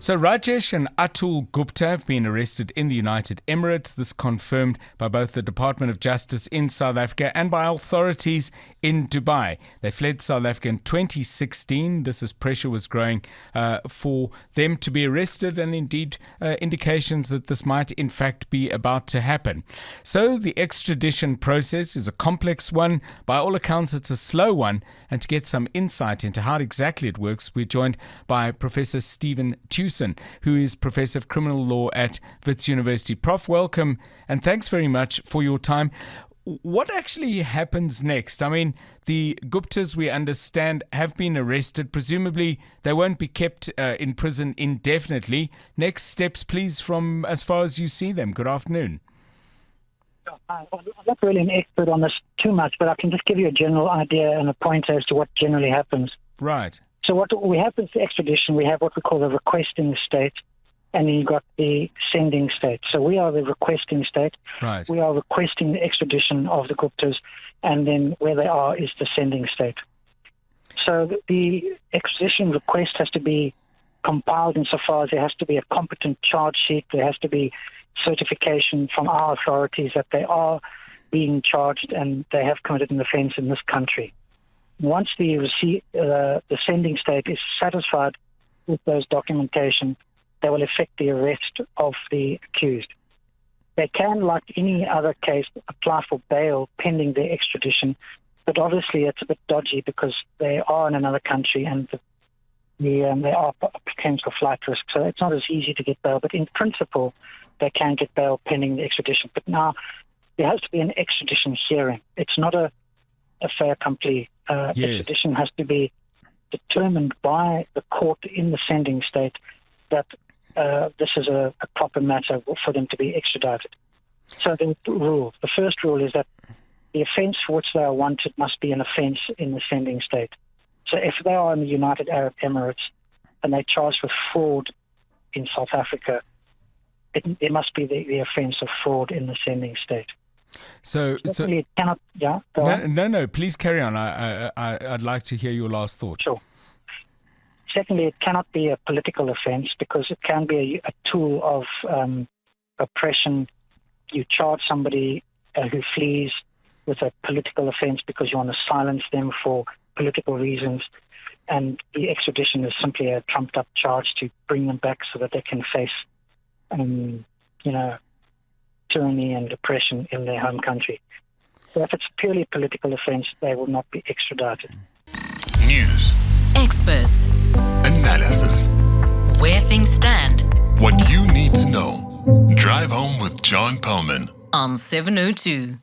So Rajesh and Atul Gupta have been arrested in the United Emirates. This confirmed by both the Department of Justice in South Africa and by authorities in Dubai. They fled South Africa in 2016. This as pressure was growing for them to be arrested, and indeed indications that this might in fact be about to happen. So the extradition process is a complex one. By all accounts, it's a slow one. And to get some insight into how exactly it works, we're joined by Professor Stephen Tewson, who is Professor of Criminal Law at Wits University. Prof, welcome, and thanks very much for your time. What actually happens next? I mean, the Guptas, we understand, have been arrested. Presumably, they won't be kept in prison indefinitely. Next steps, please, from as far as you see them. Good afternoon. I'm not really an expert on this too much, but I can just give you a general idea and a pointer as to what generally happens. Right. So what we have is the extradition. We have what we call the requesting state, and then you've got the sending state. So we are the requesting state. Right. We are requesting the extradition of the Guptas, and then where they are is the sending state. So the extradition request has to be compiled insofar as there has to be a competent charge sheet. There has to be certification from our authorities that they are being charged and they have committed an offence in this country. Once the sending state is satisfied with those documentation, they will effect the arrest of the accused. They can, like any other case, apply for bail pending their extradition, but obviously it's a bit dodgy because they are in another country and they are potential flight risk, so it's not as easy to get bail. But in principle, they can get bail pending the extradition. But now there has to be an extradition hearing. It's not a fait accompli. Yes. Extradition has to be determined by the court in the sending state that this is a proper matter for them to be extradited. So the first rule is that the offence for which they are wanted must be an offence in the sending state. So if they are in the United Arab Emirates and they're charged with fraud in South Africa, it must be the offence of fraud in the sending state. So it cannot. Yeah. No. Please carry on. I'd like to hear your last thought. Sure. Secondly, it cannot be a political offence because it can be a tool of oppression. You charge somebody who flees with a political offence because you want to silence them for political reasons, and the extradition is simply a trumped-up charge to bring them back so that they can face tyranny and oppression in their home country. So if it's purely a political offence, they will not be extradited. News. Experts. Analysis. Where things stand. What you need to know. Drive home with John Perlman On 702.